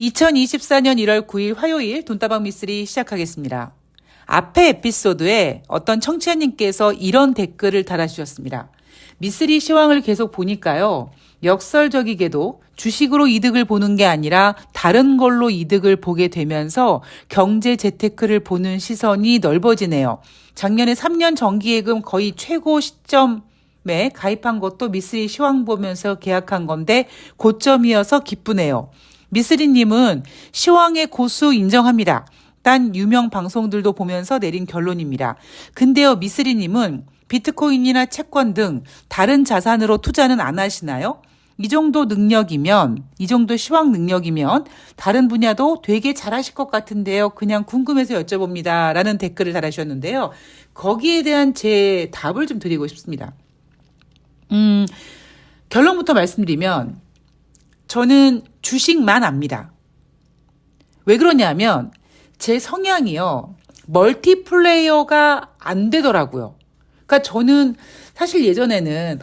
2024년 1월 9일 화요일 돈다방 미쓰리 시작하겠습니다. 앞에 에피소드에 어떤 청취자님께서 이런 댓글을 달아주셨습니다. 미쓰리 시황을 계속 보니까요. 역설적이게도 주식으로 이득을 보는 게 아니라 다른 걸로 이득을 보게 되면서 경제 재테크를 보는 시선이 넓어지네요. 작년에 3년 정기예금 거의 최고 시점에 가입한 것도 미쓰리 시황 보면서 계약한 건데 고점이어서 기쁘네요. 미쓰리님은 시황의 고수 인정합니다. 딴 유명 방송들도 보면서 내린 결론입니다. 근데요, 미쓰리님은 비트코인이나 채권 등 다른 자산으로 투자는 안 하시나요? 이 정도 능력이면, 이 정도 시황 능력이면 다른 분야도 되게 잘하실 것 같은데요. 그냥 궁금해서 여쭤봅니다. 라는 댓글을 달아주셨는데요. 거기에 대한 제 답을 좀 드리고 싶습니다. 결론부터 말씀드리면 저는 주식만 압니다. 왜 그러냐면 제 성향이요. 멀티플레이어가 안 되더라고요. 그러니까 저는 사실 예전에는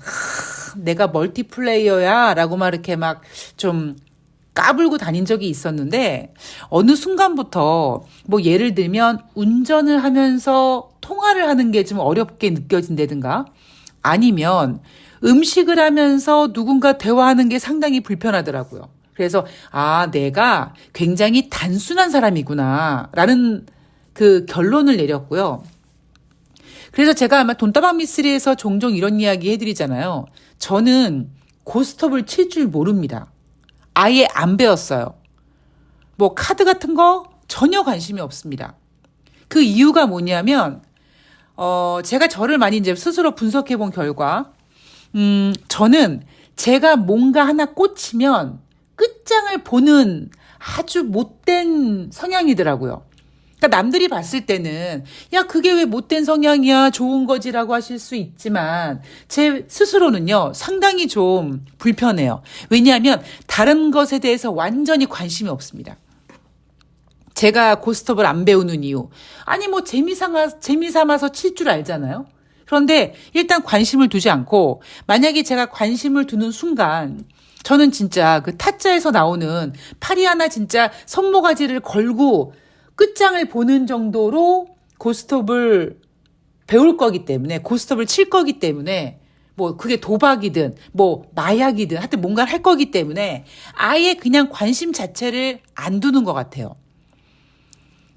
내가 멀티플레이어야 라고 막 이렇게 막 좀 까불고 다닌 적이 있었는데 어느 순간부터 뭐 예를 들면 운전을 하면서 통화를 하는 게 좀 어렵게 느껴진다든가 아니면 음식을 하면서 누군가 대화하는 게 상당히 불편하더라고요. 그래서 내가 굉장히 단순한 사람이구나 라는 그 결론을 내렸고요. 그래서 제가 아마 돈다방 미쓰리에서 종종 이런 이야기 해드리잖아요. 저는 고스톱을 칠 줄 모릅니다. 아예 안 배웠어요. 뭐 카드 같은 거 전혀 관심이 없습니다. 그 이유가 뭐냐면 제가 저를 많이 이제 스스로 분석해 본 결과 저는 제가 뭔가 하나 꽂히면 끝장을 보는 아주 못된 성향이더라고요. 그러니까 남들이 봤을 때는 야 그게 왜 못된 성향이야 좋은 거지라고 하실 수 있지만 제 스스로는요 상당히 좀 불편해요. 왜냐하면 다른 것에 대해서 완전히 관심이 없습니다. 제가 고스톱을 안 배우는 이유 아니 뭐 재미삼아서 칠 줄 알잖아요. 그런데 일단 관심을 두지 않고 만약에 제가 관심을 두는 순간 저는 진짜 그 타짜에서 나오는 팔이 하나 진짜 손모가지를 걸고 끝장을 보는 정도로 고스톱을 배울 거기 때문에 고스톱을 칠 거기 때문에 뭐 그게 도박이든 뭐 마약이든 하여튼 뭔가를 할 거기 때문에 아예 그냥 관심 자체를 안 두는 것 같아요.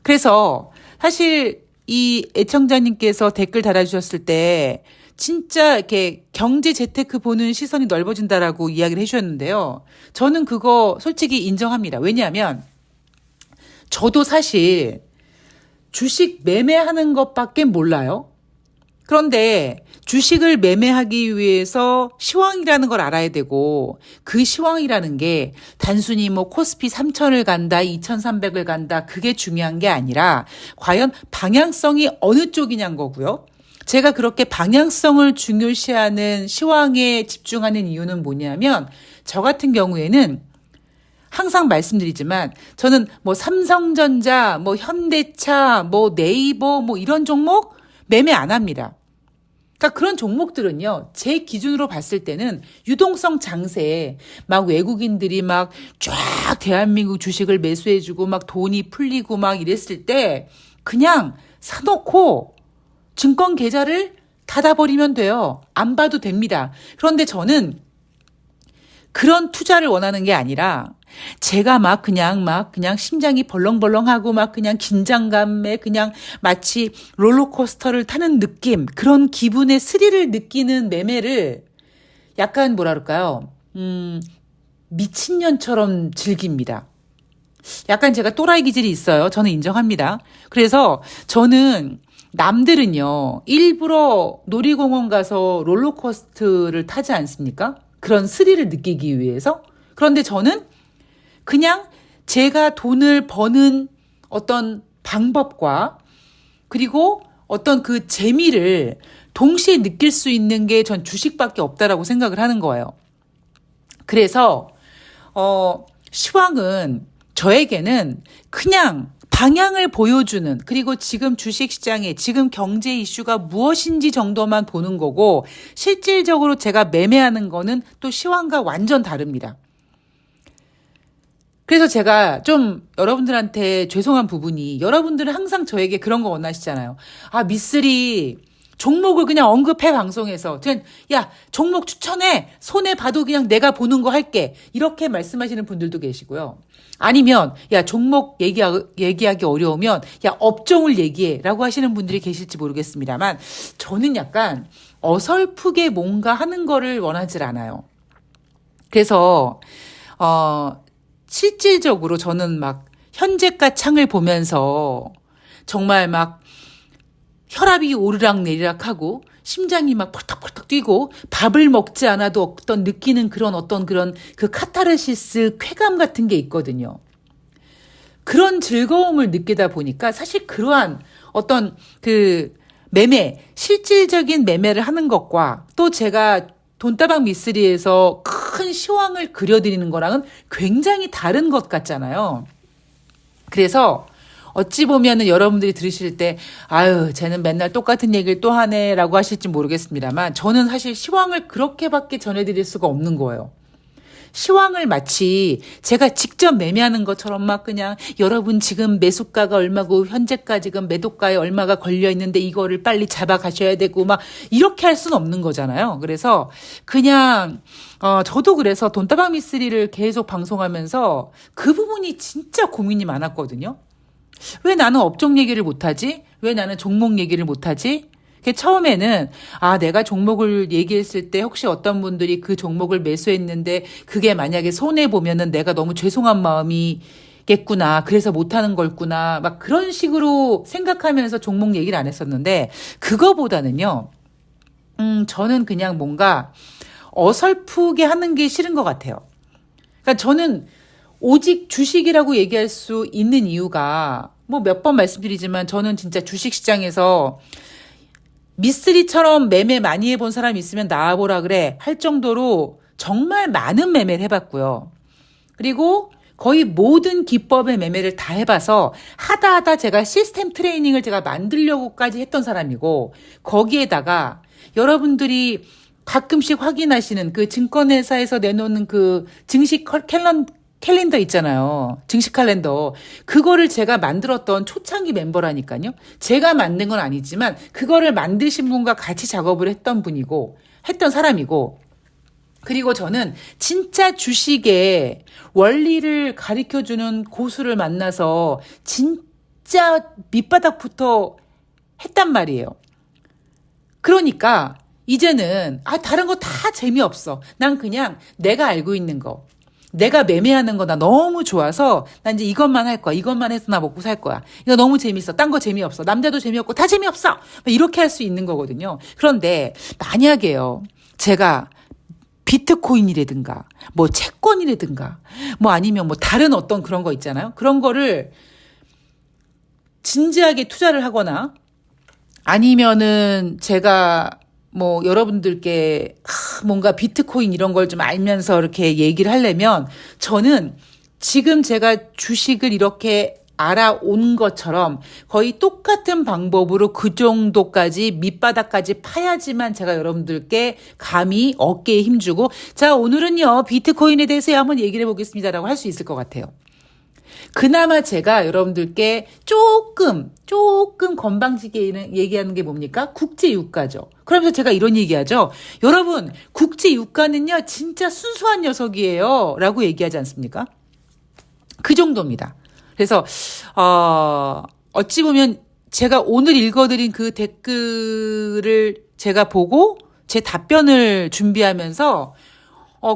그래서 사실 이 애청자님께서 댓글 달아주셨을 때 진짜 이렇게 경제 재테크 보는 시선이 넓어진다라고 이야기를 해주셨는데요. 저는 그거 솔직히 인정합니다. 왜냐하면 저도 사실 주식 매매하는 것밖에 몰라요. 그런데 주식을 매매하기 위해서 시황이라는 걸 알아야 되고 그 시황이라는 게 단순히 뭐 코스피 3,000을 간다, 2,300을 간다 그게 중요한 게 아니라 과연 방향성이 어느 쪽이냐는 거고요. 제가 그렇게 방향성을 중요시하는 시황에 집중하는 이유는 뭐냐면 저 같은 경우에는 항상 말씀드리지만 저는 뭐 삼성전자, 뭐 현대차, 뭐 네이버 뭐 이런 종목 매매 안 합니다. 그러니까 그런 종목들은요, 제 기준으로 봤을 때는 유동성 장세에 막 외국인들이 막 쫙 대한민국 주식을 매수해주고 막 돈이 풀리고 막 이랬을 때 그냥 사놓고 증권 계좌를 닫아버리면 돼요. 안 봐도 됩니다. 그런데 저는 그런 투자를 원하는 게 아니라 제가 막 그냥 심장이 벌렁벌렁하고 막 그냥 긴장감에 그냥 마치 롤러코스터를 타는 느낌, 그런 기분의 스릴을 느끼는 매매를 약간 뭐라 그럴까요? 미친년처럼 즐깁니다. 약간 제가 또라이 기질이 있어요. 저는 인정합니다. 그래서 저는 남들은요, 일부러 놀이공원 가서 롤러코스터를 타지 않습니까? 그런 스릴을 느끼기 위해서. 그런데 저는 그냥 제가 돈을 버는 어떤 방법과 그리고 어떤 그 재미를 동시에 느낄 수 있는 게 전 주식밖에 없다라고 생각을 하는 거예요. 그래서 시황은 저에게는 그냥 방향을 보여주는 그리고 지금 주식시장에 지금 경제 이슈가 무엇인지 정도만 보는 거고 실질적으로 제가 매매하는 거는 또 시황과 완전 다릅니다. 그래서 제가 좀 여러분들한테 죄송한 부분이 여러분들은 항상 저에게 그런 거 원하시잖아요. 아, 미쓰리 종목을 그냥 언급해 방송에서 그냥 야 종목 추천해 손해 봐도 그냥 내가 보는 거 할게 이렇게 말씀하시는 분들도 계시고요. 아니면 야 종목 얘기하기 어려우면 야 업종을 얘기해라고 하시는 분들이 계실지 모르겠습니다만 저는 약간 어설프게 뭔가 하는 거를 원하질 않아요. 그래서 실질적으로 저는 막 현재가 창을 보면서 정말 막 혈압이 오르락내리락 하고 심장이 막 펄떡펄떡 뛰고 밥을 먹지 않아도 어떤 느끼는 그런 어떤 그런 그 카타르시스 쾌감 같은 게 있거든요. 그런 즐거움을 느끼다 보니까 사실 그러한 어떤 그 매매, 실질적인 매매를 하는 것과 또 제가 돈다방 미쓰리에서 큰 시황을 그려드리는 거랑은 굉장히 다른 것 같잖아요. 그래서 어찌 보면은 여러분들이 들으실 때 아유 쟤는 맨날 똑같은 얘기를 또 하네 라고 하실지 모르겠습니다만 저는 사실 시황을 그렇게밖에 전해드릴 수가 없는 거예요. 시황을 마치 제가 직접 매매하는 것처럼 막 그냥 여러분 지금 매수가가 얼마고 현재가 지금 매도가에 얼마가 걸려 있는데 이거를 빨리 잡아 가셔야 되고 막 이렇게 할 수는 없는 거잖아요. 그래서 그냥 저도 그래서 돈다방 미쓰리를 계속 방송하면서 그 부분이 진짜 고민이 많았거든요. 왜 나는 업종 얘기를 못하지? 왜 나는 종목 얘기를 못하지? 처음에는 내가 종목을 얘기했을 때 혹시 어떤 분들이 그 종목을 매수했는데 그게 만약에 손해보면은 내가 너무 죄송한 마음이겠구나. 그래서 못하는 걸구나. 막 그런 식으로 생각하면서 종목 얘기를 안 했었는데 그거보다는요. 저는 그냥 뭔가 어설프게 하는 게 싫은 것 같아요. 그러니까 저는 오직 주식이라고 얘기할 수 있는 이유가 뭐 몇 번 말씀드리지만 저는 진짜 주식시장에서 미쓰리처럼 매매 많이 해본 사람이 있으면 나와보라 그래 할 정도로 정말 많은 매매를 해봤고요. 그리고 거의 모든 기법의 매매를 다 해봐서 하다 제가 시스템 트레이닝을 제가 만들려고까지 했던 사람이고 거기에다가 여러분들이 가끔씩 확인하시는 그 증권회사에서 내놓는 그 증식 캘린더 있잖아요. 증식 칼렌더. 그거를 제가 만들었던 초창기 멤버라니까요. 제가 만든 건 아니지만 그거를 만드신 분과 같이 작업을 했던 사람이고 그리고 저는 진짜 주식의 원리를 가르쳐주는 고수를 만나서 진짜 밑바닥부터 했단 말이에요. 그러니까 이제는 다른 거 다 재미없어. 난 그냥 내가 알고 있는 거. 내가 매매하는 거 나 너무 좋아서 난 이제 이것만 할 거야. 이것만 해서 나 먹고 살 거야. 이거 너무 재밌어. 딴 거 재미없어. 남자도 재미없고 다 재미없어. 이렇게 할 수 있는 거거든요. 그런데 만약에요. 제가 비트코인이라든가 뭐 채권이라든가 뭐 아니면 뭐 다른 어떤 그런 거 있잖아요. 그런 거를 진지하게 투자를 하거나 아니면은 제가 뭐 여러분들께 뭔가 비트코인 이런 걸 좀 알면서 이렇게 얘기를 하려면 저는 지금 제가 주식을 이렇게 알아온 것처럼 거의 똑같은 방법으로 그 정도까지 밑바닥까지 파야지만 제가 여러분들께 감히 어깨에 힘주고 자 오늘은요 비트코인에 대해서 한번 얘기를 해보겠습니다라고 할 수 있을 것 같아요. 그나마 제가 여러분들께 조금 건방지게 얘기하는 게 뭡니까? 국제유가죠. 그러면서 제가 이런 얘기하죠. 여러분 국제유가는요 진짜 순수한 녀석이에요 라고 얘기하지 않습니까? 그 정도입니다. 그래서 어찌 보면 제가 오늘 읽어드린 그 댓글을 제가 보고 제 답변을 준비하면서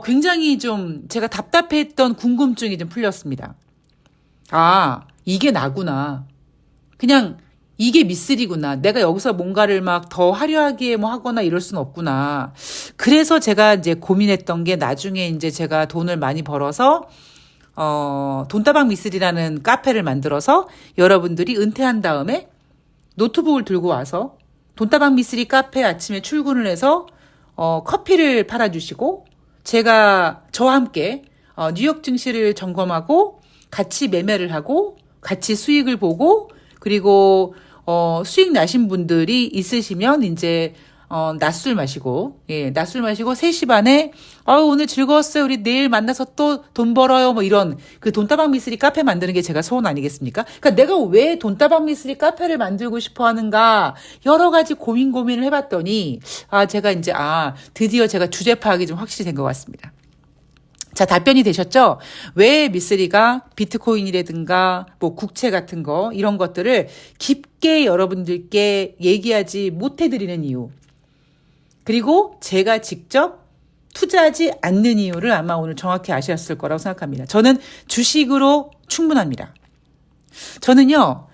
굉장히 좀 제가 답답했던 궁금증이 좀 풀렸습니다. 이게 나구나. 그냥 이게 미쓰리구나. 내가 여기서 뭔가를 막 더 화려하게 뭐 하거나 이럴 순 없구나. 그래서 제가 이제 고민했던 게 나중에 이제 제가 돈을 많이 벌어서 돈다방 미쓰리라는 카페를 만들어서 여러분들이 은퇴한 다음에 노트북을 들고 와서 돈다방 미쓰리 카페 아침에 출근을 해서 커피를 팔아주시고 저와 함께 뉴욕 증시를 점검하고 같이 매매를 하고 같이 수익을 보고 그리고 수익 나신 분들이 있으시면 이제 낮술 마시고, 낮술 마시고 3시 반에, 오늘 즐거웠어요. 우리 내일 만나서 또 돈 벌어요. 뭐 이런, 그 돈다방 미쓰리 카페 만드는 게 제가 소원 아니겠습니까? 그러니까 내가 왜 돈다방 미쓰리 카페를 만들고 싶어 하는가, 여러 가지 고민을 해봤더니, 제가 이제, 드디어 제가 주제 파악이 좀 확실히 된 것 같습니다. 자, 답변이 되셨죠? 왜 미쓰리가 비트코인이라든가 뭐 국채 같은 거 이런 것들을 깊게 여러분들께 얘기하지 못해드리는 이유. 그리고 제가 직접 투자하지 않는 이유를 아마 오늘 정확히 아셨을 거라고 생각합니다. 저는 주식으로 충분합니다. 저는요,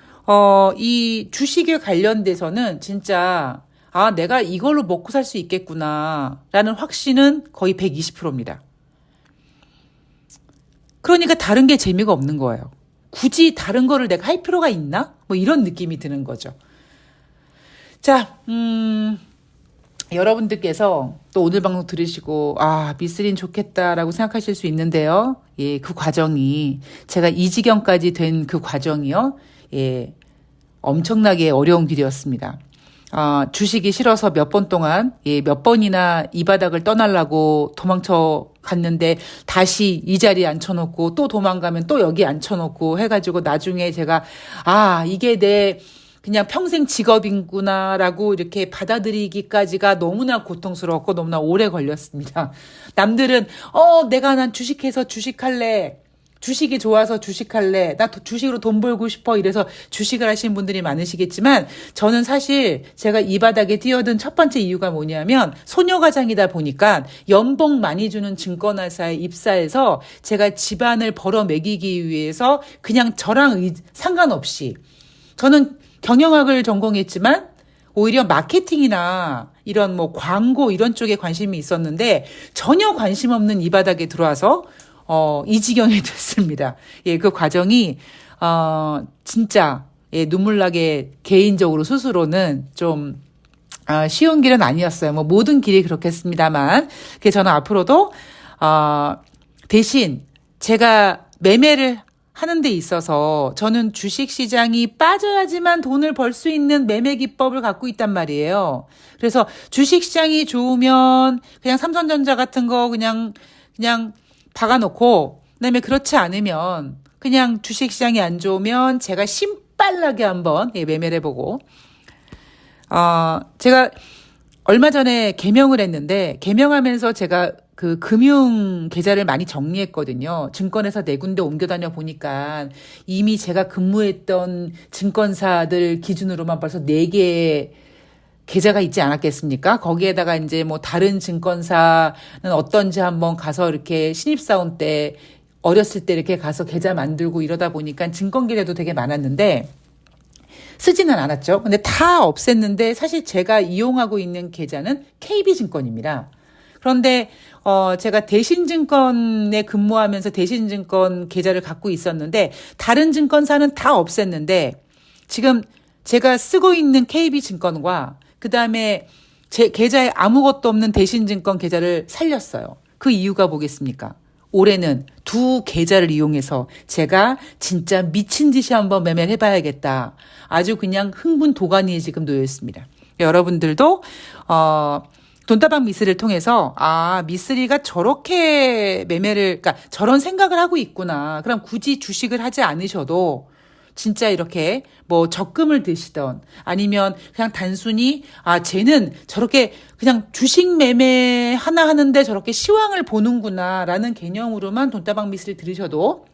이 주식에 관련돼서는 진짜, 내가 이걸로 먹고 살 수 있겠구나 라는 확신은 거의 120%입니다. 그러니까 다른 게 재미가 없는 거예요. 굳이 다른 거를 내가 할 필요가 있나? 뭐 이런 느낌이 드는 거죠. 자, 여러분들께서 또 오늘 방송 들으시고, 미쓰린 좋겠다라고 생각하실 수 있는데요. 그 과정이, 제가 이 지경까지 된 그 과정이요. 엄청나게 어려운 길이었습니다. 주식이 싫어서 몇 번 동안, 몇 번이나 이 바닥을 떠나려고 도망쳐 갔는데 다시 이 자리에 앉혀놓고 또 도망가면 또 여기 앉혀놓고 해가지고 나중에 제가, 이게 내 그냥 평생 직업이구나라고 이렇게 받아들이기까지가 너무나 고통스러웠고 너무나 오래 걸렸습니다. 남들은, 난 주식해서 주식할래. 주식이 좋아서 주식할래. 나 주식으로 돈 벌고 싶어. 이래서 주식을 하시는 분들이 많으시겠지만 저는 사실 제가 이 바닥에 뛰어든 첫 번째 이유가 뭐냐면 소녀가장이다 보니까 연봉 많이 주는 증권회사에 입사해서 제가 집안을 벌어 먹이기 위해서 그냥 저랑 상관없이 저는 경영학을 전공했지만 오히려 마케팅이나 이런 뭐 광고 이런 쪽에 관심이 있었는데 전혀 관심 없는 이 바닥에 들어와서 이 지경이 됐습니다. 그 과정이, 진짜, 눈물 나게 개인적으로 스스로는 좀, 쉬운 길은 아니었어요. 뭐 모든 길이 그렇겠습니다만. 그래서 저는 앞으로도, 대신 제가 매매를 하는 데 있어서 저는 주식 시장이 빠져야지만 돈을 벌 수 있는 매매 기법을 갖고 있단 말이에요. 그래서 주식 시장이 좋으면 그냥 삼성전자 같은 거 그냥 박아놓고, 그다음에 그렇지 않으면 그냥 주식시장이 안 좋으면 제가 신빨나게 한번 매매를 해보고, 제가 얼마 전에 개명을 했는데 개명하면서 제가 그 금융 계좌를 많이 정리했거든요. 증권회사 4군데 옮겨 다녀 보니까 이미 제가 근무했던 증권사들 기준으로만 벌써 4개의 계좌가 있지 않았겠습니까? 거기에다가 이제 뭐 다른 증권사는 어떤지 한번 가서 이렇게 신입사원 때 어렸을 때 이렇게 가서 계좌 만들고 이러다 보니까 증권 계좌도 되게 많았는데 쓰지는 않았죠. 근데 다 없앴는데 사실 제가 이용하고 있는 계좌는 KB증권입니다. 그런데 제가 대신증권에 근무하면서 대신증권 계좌를 갖고 있었는데 다른 증권사는 다 없앴는데 지금 제가 쓰고 있는 KB증권과 그다음에 제 계좌에 아무것도 없는 대신증권 계좌를 살렸어요. 그 이유가 뭐겠습니까? 올해는 2 계좌를 이용해서 제가 진짜 미친 듯이 한번 매매를 해봐야겠다. 아주 그냥 흥분 도가니에 지금 놓여 있습니다. 여러분들도 돈다방 미쓰리를 통해서 미쓰리가 저렇게 그러니까 저런 생각을 하고 있구나. 그럼 굳이 주식을 하지 않으셔도 진짜 이렇게 뭐 적금을 드시던 아니면 그냥 단순히 쟤는 저렇게 그냥 주식 매매 하나 하는데 저렇게 시황을 보는구나라는 개념으로만 돈다방 미쓰리 들으셔도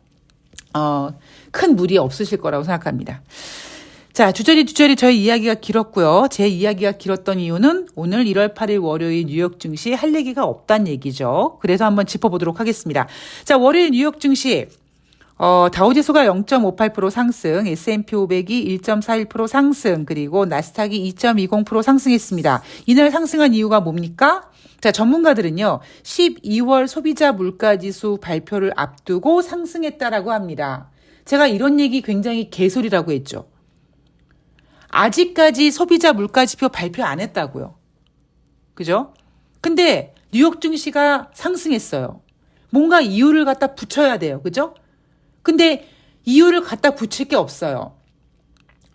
큰 무리 없으실 거라고 생각합니다. 자, 주저리 저희 이야기가 길었고요. 제 이야기가 길었던 이유는 오늘 1월 8일 월요일 뉴욕 증시 할 얘기가 없다는 얘기죠. 그래서 한번 짚어보도록 하겠습니다. 자, 월요일 뉴욕 증시 다우지수가 0.58% 상승, S&P 500이 1.41% 상승, 그리고 나스닥이 2.20% 상승했습니다. 이날 상승한 이유가 뭡니까? 자, 전문가들은요, 12월 소비자 물가지수 발표를 앞두고 상승했다라고 합니다. 제가 이런 얘기 굉장히 개소리라고 했죠. 아직까지 소비자 물가지표 발표 안 했다고요. 그죠? 근데 뉴욕 증시가 상승했어요. 뭔가 이유를 갖다 붙여야 돼요. 그죠? 근데 이유를 갖다 붙일 게 없어요.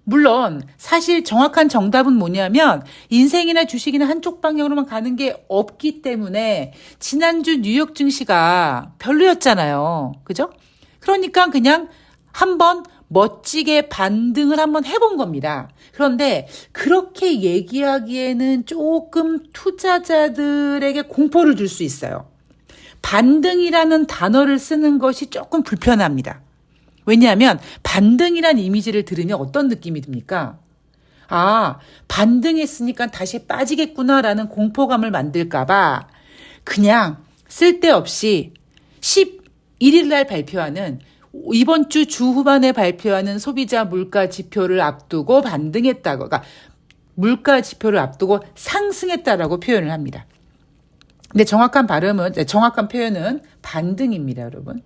물론 사실 정확한 정답은 뭐냐면 인생이나 주식이나 한쪽 방향으로만 가는 게 없기 때문에 지난주 뉴욕 증시가 별로였잖아요. 그죠? 그러니까 그냥 한번 멋지게 반등을 한번 해본 겁니다. 그런데 그렇게 얘기하기에는 조금 투자자들에게 공포를 줄 수 있어요. 반등이라는 단어를 쓰는 것이 조금 불편합니다. 왜냐하면 반등이란 이미지를 들으면 어떤 느낌이 듭니까? 아, 반등했으니까 다시 빠지겠구나라는 공포감을 만들까봐 그냥 쓸데없이 11일 날 발표하는 이번 주 후반에 발표하는 소비자 물가 지표를 앞두고 반등했다고, 그러니까 물가 지표를 앞두고 상승했다라고 표현을 합니다. 근데 정확한 표현은 반등입니다, 여러분.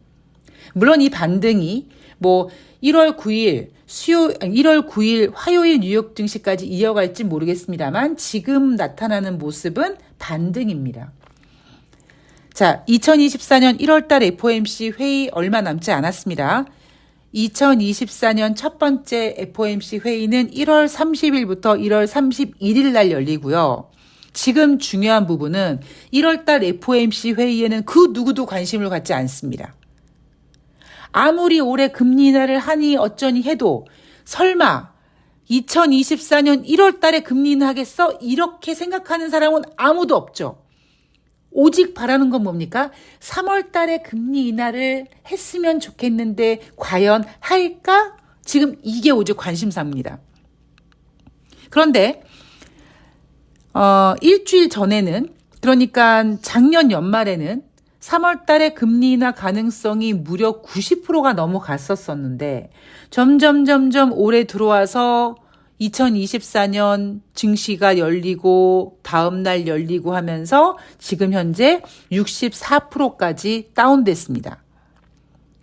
물론 이 반등이 1월 9일 화요일 뉴욕 증시까지 이어갈지 모르겠습니다만 지금 나타나는 모습은 반등입니다. 자, 2024년 1월달 FOMC 회의 얼마 남지 않았습니다. 2024년 첫 번째 FOMC 회의는 1월 30일부터 1월 31일 날 열리고요. 지금 중요한 부분은 1월달 FOMC 회의에는 그 누구도 관심을 갖지 않습니다. 아무리 올해 금리 인하를 하니 어쩌니 해도 설마 2024년 1월 달에 금리 인하하겠어? 이렇게 생각하는 사람은 아무도 없죠. 오직 바라는 건 뭡니까? 3월 달에 금리 인하를 했으면 좋겠는데 과연 할까? 지금 이게 오직 관심사입니다. 그런데 일주일 전에는, 그러니까 작년 연말에는 3월 달에 금리 인하 가능성이 무려 90%가 넘어갔었었는데 점점 올해 들어와서 2024년 증시가 열리고 다음 날 열리고 하면서 지금 현재 64%까지 다운됐습니다.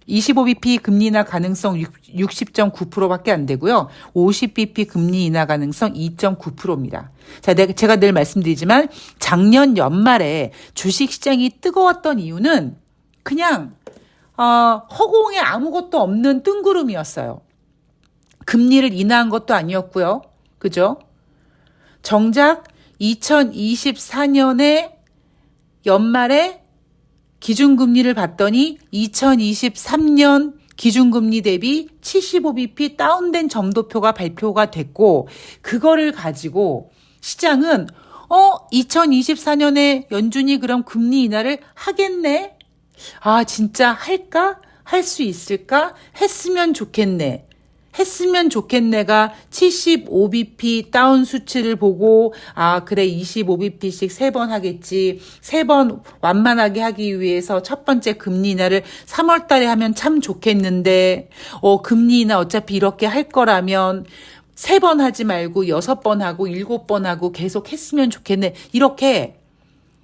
25bp 금리 인하 가능성 60.9%밖에 안 되고요. 50bp 금리 인하 가능성 2.9%입니다. 자, 제가 늘 말씀드리지만 작년 연말에 주식시장이 뜨거웠던 이유는 그냥 허공에 아무것도 없는 뜬구름이었어요. 금리를 인하한 것도 아니었고요. 그죠? 정작 2024년에 연말에 기준금리를 봤더니 2023년 기준금리 대비 75bp 다운된 점도표가 발표가 됐고 그거를 가지고 시장은 2024년에 연준이 그럼 금리 인하를 하겠네? 아, 진짜 할까? 할 수 있을까? 했으면 좋겠네. 했으면 좋겠네가 75bp 다운 수치를 보고 그래 25bp씩 3번 하겠지. 3번 완만하게 하기 위해서 첫 번째 금리 인하를 3월 달에 하면 참 좋겠는데 금리 인하 어차피 이렇게 할 거라면 3번 하지 말고 6번 하고 7번 하고 계속 했으면 좋겠네. 이렇게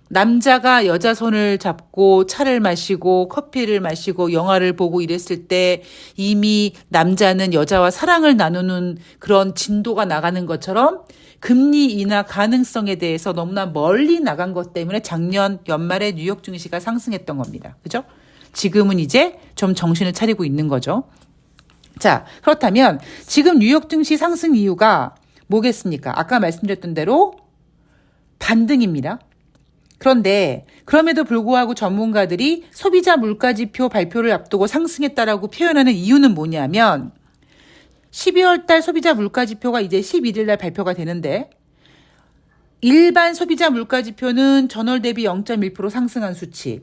남자가 여자 손을 잡고 차를 마시고 커피를 마시고 영화를 보고 이랬을 때 이미 남자는 여자와 사랑을 나누는 그런 진도가 나가는 것처럼 금리 인하 가능성에 대해서 너무나 멀리 나간 것 때문에 작년 연말에 뉴욕 증시가 상승했던 겁니다. 그죠? 지금은 이제 좀 정신을 차리고 있는 거죠. 자, 그렇다면 지금 뉴욕 증시 상승 이유가 뭐겠습니까? 아까 말씀드렸던 대로 반등입니다. 그런데 그럼에도 불구하고 전문가들이 소비자 물가지표 발표를 앞두고 상승했다라고 표현하는 이유는 뭐냐면 12월 달 소비자 물가지표가 이제 11일 날 발표가 되는데 일반 소비자 물가지표는 전월 대비 0.1% 상승한 수치,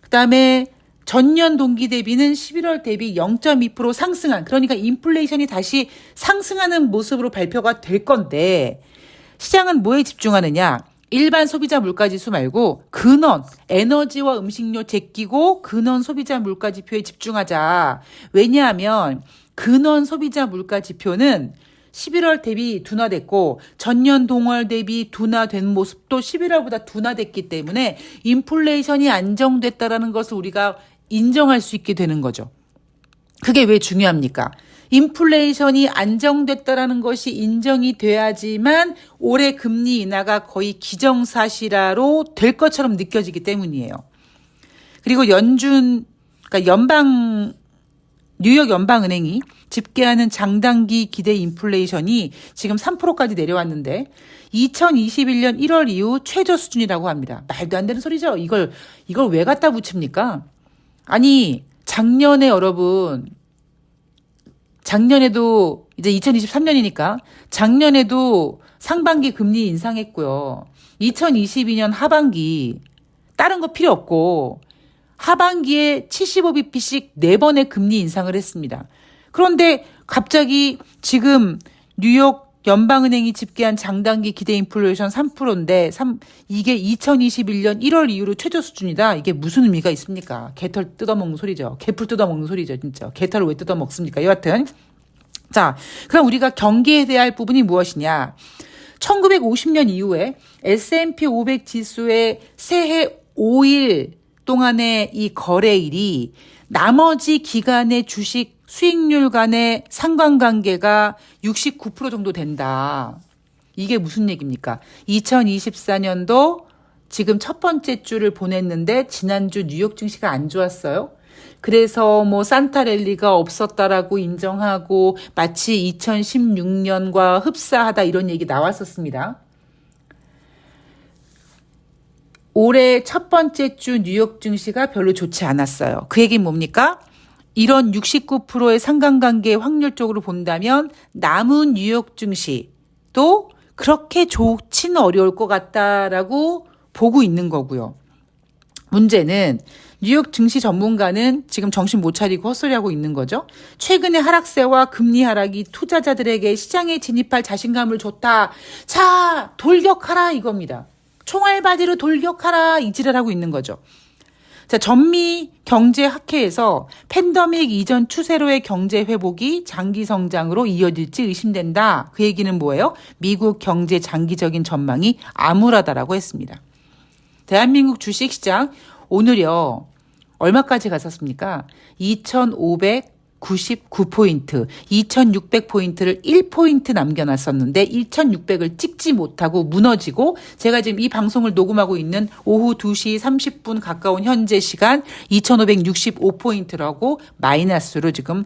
그다음에 전년 동기 대비는 11월 대비 0.2% 상승한, 그러니까 인플레이션이 다시 상승하는 모습으로 발표가 될 건데 시장은 뭐에 집중하느냐? 일반 소비자 물가지수 말고 근원, 에너지와 음식료 제끼고 근원 소비자 물가지표에 집중하자. 왜냐하면 근원 소비자 물가지표는 11월 대비 둔화됐고 전년 동월 대비 둔화된 모습도 11월보다 둔화됐기 때문에 인플레이션이 안정됐다라는 것을 우리가 인정할 수 있게 되는 거죠. 그게 왜 중요합니까? 인플레이션이 안정됐다라는 것이 인정이 돼야지만 올해 금리 인하가 거의 기정사실화로 될 것처럼 느껴지기 때문이에요. 그리고 그러니까 뉴욕 연방은행이 집계하는 장단기 기대 인플레이션이 지금 3%까지 내려왔는데 2021년 1월 이후 최저 수준이라고 합니다. 말도 안 되는 소리죠. 이걸 왜 갖다 붙입니까? 아니, 작년에 여러분, 작년에도 이제 2023년이니까 작년에도 상반기 금리 인상했고요. 2022년 하반기 다른 거 필요 없고 하반기에 75bp씩 4번의 금리 인상을 했습니다. 그런데 갑자기 지금 뉴욕 연방은행이 집계한 장단기 기대 인플레이션 3%인데 이게 2021년 1월 이후로 최저 수준이다. 이게 무슨 의미가 있습니까? 개털 뜯어먹는 소리죠. 개풀 뜯어먹는 소리죠. 진짜. 개털을 왜 뜯어먹습니까? 여하튼. 자, 그럼 우리가 경계해야 할 부분이 무엇이냐. 1950년 이후에 S&P 500 지수의 새해 5일 동안의 이 거래일이 나머지 기간의 주식 수익률 간의 상관관계가 69% 정도 된다. 이게 무슨 얘기입니까? 2024년도 지금 첫 번째 주를 보냈는데 지난주 뉴욕 증시가 안 좋았어요. 그래서 뭐 산타랠리가 없었다라고 인정하고 마치 2016년과 흡사하다 이런 얘기 나왔었습니다. 올해 첫 번째 주 뉴욕 증시가 별로 좋지 않았어요. 그 얘기는 뭡니까? 이런 69%의 상관관계 확률적으로 본다면 남은 뉴욕 증시도 그렇게 좋지는 어려울 것 같다라고 보고 있는 거고요. 문제는 뉴욕 증시 전문가는 지금 정신 못 차리고 헛소리하고 있는 거죠. 최근의 하락세와 금리 하락이 투자자들에게 시장에 진입할 자신감을 줬다. 자, 돌격하라 이겁니다. 총알바지로 돌격하라 이 지랄하고 있는 거죠. 자, 전미 경제학회에서 팬데믹 이전 추세로의 경제 회복이 장기 성장으로 이어질지 의심된다. 그 얘기는 뭐예요? 미국 경제 장기적인 전망이 암울하다라고 했습니다. 대한민국 주식시장 오늘요. 얼마까지 갔었습니까? 2,599포인트, 2,600포인트를 1포인트 남겨놨었는데 2,600을 찍지 못하고 무너지고 제가 지금 이 방송을 녹음하고 있는 오후 2시 30분 가까운 현재 시간 2,565포인트라고 마이너스로 지금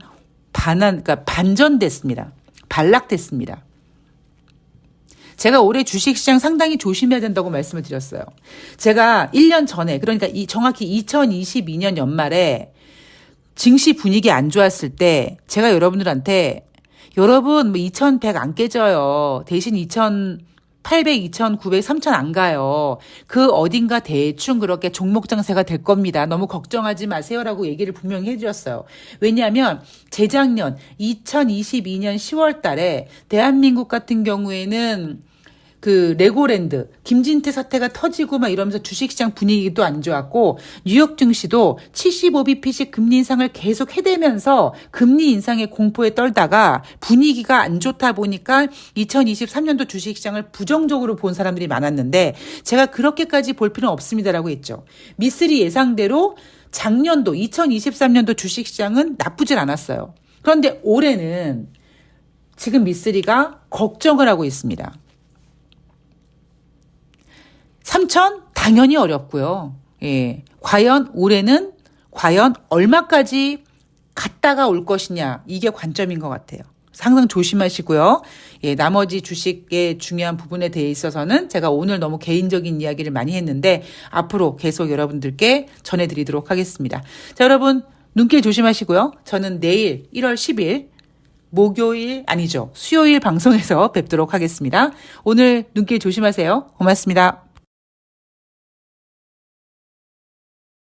그러니까 반전됐습니다. 반락됐습니다. 제가 올해 주식시장 상당히 조심해야 된다고 말씀을 드렸어요. 제가 1년 전에 그러니까 정확히 2022년 연말에 증시 분위기 안 좋았을 때 제가 여러분들한테 여러분 뭐 2,100 안 깨져요. 대신 2,800, 2,900, 3,000 안 가요. 그 어딘가 대충 그렇게 종목 장세가 될 겁니다. 너무 걱정하지 마세요라고 얘기를 분명히 해드렸어요. 왜냐하면 재작년 2022년 10월 달에 대한민국 같은 경우에는 그 레고랜드 김진태 사태가 터지고 막 이러면서 주식시장 분위기도 안 좋았고 뉴욕 증시도 75bp씩 금리 인상을 계속 해대면서 금리 인상의 공포에 떨다가 분위기가 안 좋다 보니까 2023년도 주식시장을 부정적으로 본 사람들이 많았는데 제가 그렇게까지 볼 필요는 없습니다라고 했죠. 미쓰리 예상대로 작년도 2023년도 주식시장은 나쁘진 않았어요. 그런데 올해는 지금 미쓰리가 걱정을 하고 있습니다. 3,000 당연히 어렵고요. 예. 올해는 과연 얼마까지 갔다가 올 것이냐 이게 관점인 것 같아요. 항상 조심하시고요. 예, 나머지 주식의 중요한 부분에 대해 있어서는 제가 오늘 너무 개인적인 이야기를 많이 했는데 앞으로 계속 여러분들께 전해드리도록 하겠습니다. 자, 여러분 눈길 조심하시고요. 저는 내일 1월 10일 수요일 방송에서 뵙도록 하겠습니다. 오늘 눈길 조심하세요. 고맙습니다.